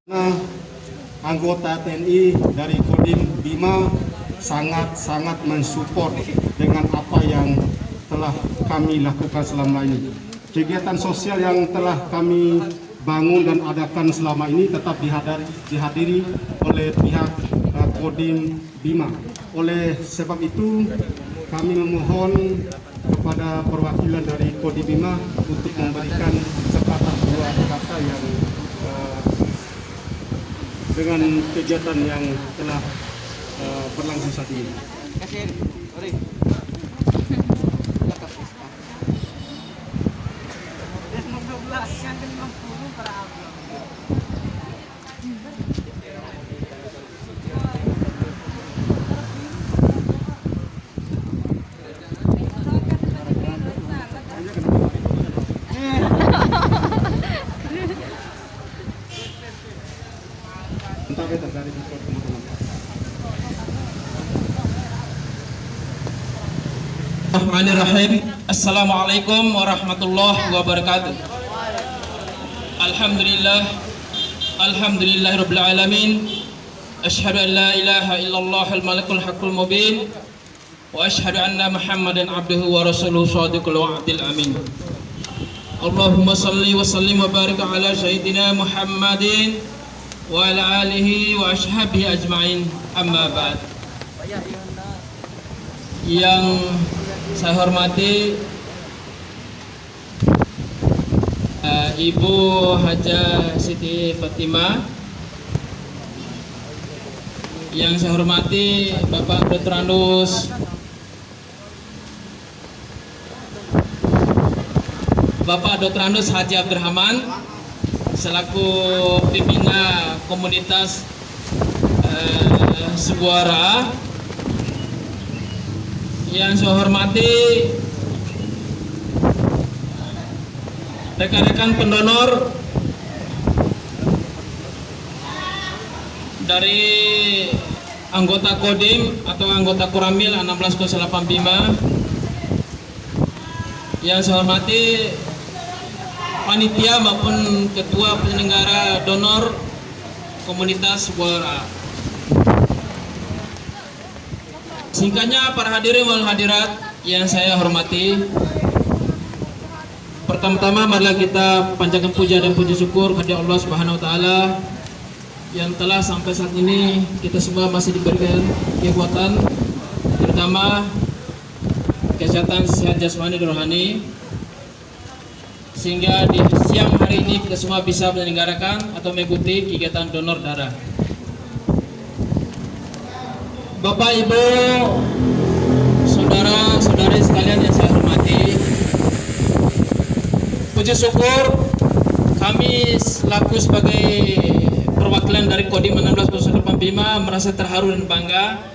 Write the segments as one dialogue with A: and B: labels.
A: Nah, anggota TNI dari Kodim Bima sangat mensupport dengan apa yang telah kami lakukan selama ini. Kegiatan sosial yang telah kami bangun dan adakan selama ini tetap dihadiri oleh pihak Kodim Bima. Oleh sebab itu, kami memohon kepada perwakilan dari Kodim Bima untuk memberikan sepatah dua kata yang dengan kegiatan yang telah berlangsung saat ini.
B: Bismillahirrahmanirrahim. Assalamualaikum warahmatullahi wabarakatuh. Alhamdulillahirabbil alamin. Asyhadu an la ilaha illallah al-malikul haqqul mubin wa asyhadu anna Muhammadan abduhu wa rasuluhu shadiqul wa'dil amin. Allahumma salli wa sallim wa barik ala sayyidina Muhammadin wa ala alihi wa ashabihi ajma'in. Amma ba'd. Yang saya hormati Ibu Haja Siti Fatimah, yang saya hormati Bapak Dotranus Haji Abdurrahman selaku pembina komunitas Subuara. Yang saya hormati rekan-rekan pendonor dari anggota Kodim atau anggota Koramil 1608 Bima. Yang saya hormati panitia maupun ketua penyelenggara donor komunitas Subuara. Singkatnya, para hadirin wal hadirat yang saya hormati, pertama-tama marilah kita panjatkan puja dan puji syukur kepada Allah Subhanahu wa taala yang telah sampai saat ini kita semua masih diberikan kekuatan, terutama kesehatan sehat jasmani dan rohani, sehingga di siang hari ini kita semua bisa menyelenggarakan atau mengikuti kegiatan donor darah. Bapak, Ibu, saudara-saudari sekalian yang saya hormati, puji syukur kami selaku sebagai perwakilan dari Kodim 1608 Bima merasa terharu dan bangga.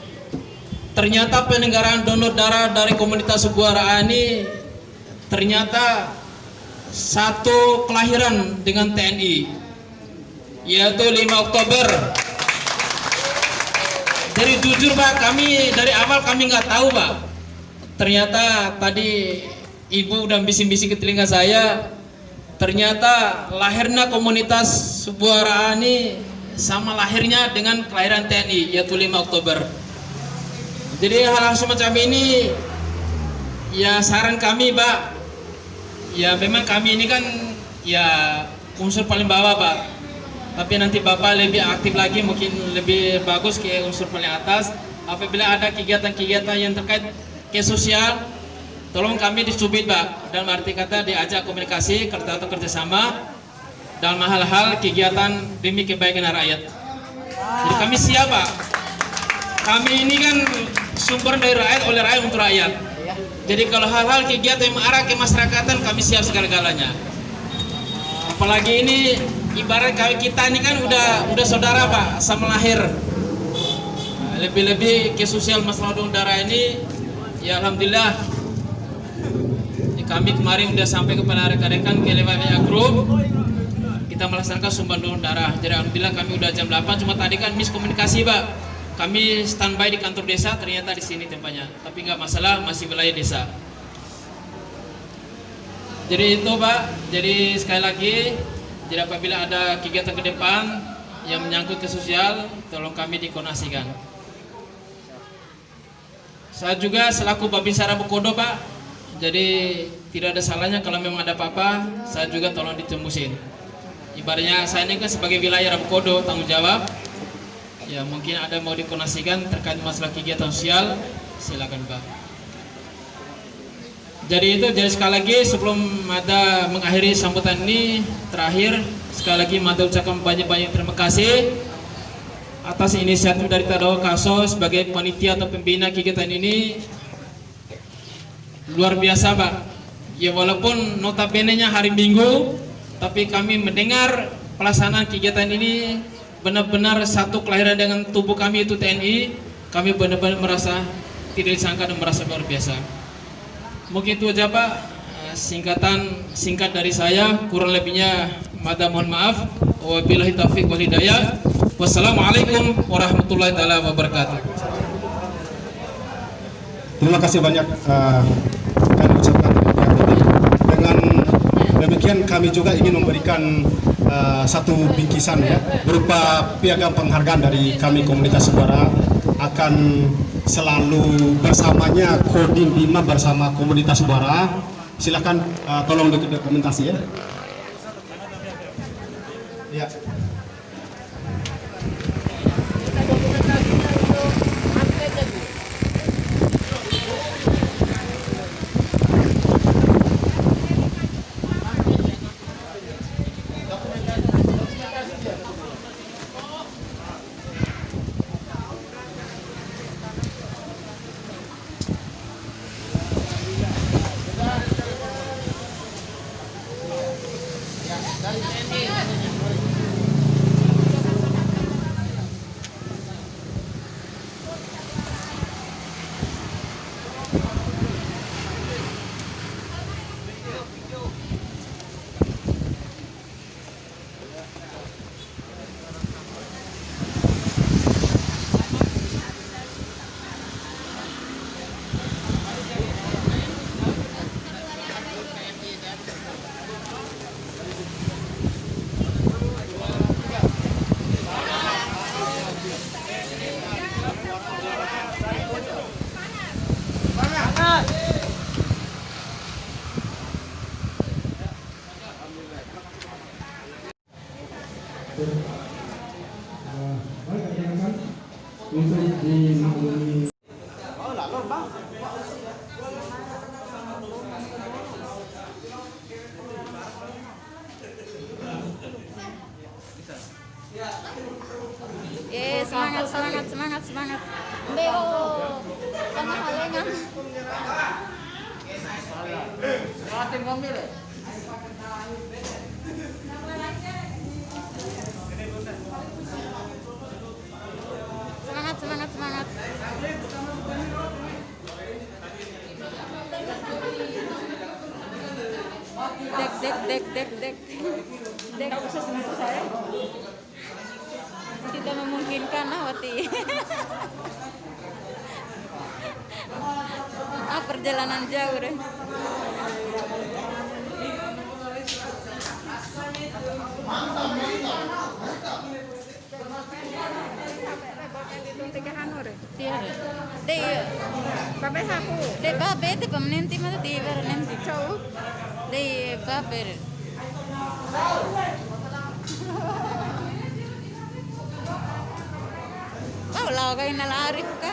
B: Ternyata penyelenggaraan donor darah dari komunitas Subuara ini ternyata satu kelahiran dengan TNI, yaitu 5 Oktober. Jadi jujur Pak, kami dari awal kami nggak tahu Pak. Ternyata tadi Ibu udah bising-bising ke telinga saya. Ternyata lahirnya komunitas Subuara ini sama lahirnya dengan kelahiran TNI, yaitu 5 Oktober. Jadi hal-hal semacam ini ya saran kami Pak. Ya memang kami ini kan ya unsur paling bawah Pak. Tapi nanti Bapak lebih aktif lagi, mungkin lebih bagus ke unsur paling atas. Apabila ada kegiatan-kegiatan yang terkait ke sosial, tolong kami disubit Pak. Dalam arti kata diajak komunikasi atau kerjasama dalam hal-hal kegiatan demi kebaikan rakyat. Jadi kami siap Pak. Kami ini kan sumber dari rakyat, oleh rakyat untuk rakyat. Jadi kalau hal-hal kegiatan yang mengarah ke masyarakatan, kami siap segala-galanya. Apalagi ini ibarat kita ini kan udah saudara Pak, sama lahir. Lebih-lebih ke sosial masalah donor darah ini, ya alhamdulillah. Kami kemarin udah sampai kepada rekan-rekan ke Lewatnya Group, kita melaksanakan sumbang donor darah. Jadi alhamdulillah kami udah jam 8, cuma tadi kan miskomunikasi Pak. Kami standby di kantor desa, ternyata di sini tempatnya. Tapi nggak masalah, masih wilayah desa. Jadi itu Pak, jadi sekali lagi, jadi apabila ada kegiatan ke depan, yang menyangkut ke sosial, tolong kami dikonasikan. Saya juga selaku Babinsa Rabukodo, Pak, jadi tidak ada salahnya kalau memang ada apa-apa, saya juga tolong ditembusin. Ibaratnya saya ini kan sebagai wilayah Rabukodo tanggung jawab. Ya mungkin ada mau dikonasikan terkait masalah kegiatan sosial, silakan Pak. Jadi sekali lagi sebelum Mada mengakhiri sambutan ini, terakhir sekali lagi Mada ucapkan banyak-banyak terima kasih atas inisiatif dari Tadawa Kaso sebagai panitia atau pembina kegiatan ini. Luar biasa Pak. Ya walaupun notabene-nya hari Minggu, tapi kami mendengar pelaksanaan kegiatan ini benar-benar satu kelahiran dengan tubuh kami itu TNI. Kami benar-benar merasa tidak disangka dan merasa luar biasa. Mungkin itu aja Pak, singkat dari saya, kurang lebihnya Mada mohon maaf. Wabillahi taufiq wal hidayah. Wassalamualaikum warahmatullahi taala wabarakatuh.
A: Terima kasih banyak kami ucapkan dengan demikian kami juga ingin memberikan satu bingkisan ya berupa piagam penghargaan dari kami komunitas Subara akan selalu bersamanya Kodim Bima bersama komunitas Subara. Silakan tolong dokumentasi ya. Ya.
C: Semangat. Beo, sama halengan. Semangat. Dek. Saya. Tidak memungkinkan Wati. Perjalanan jauh deh. Babe aku. De babe te pamnenti mata di nanti cowok. De babe. Lawa kayo nalarif ka.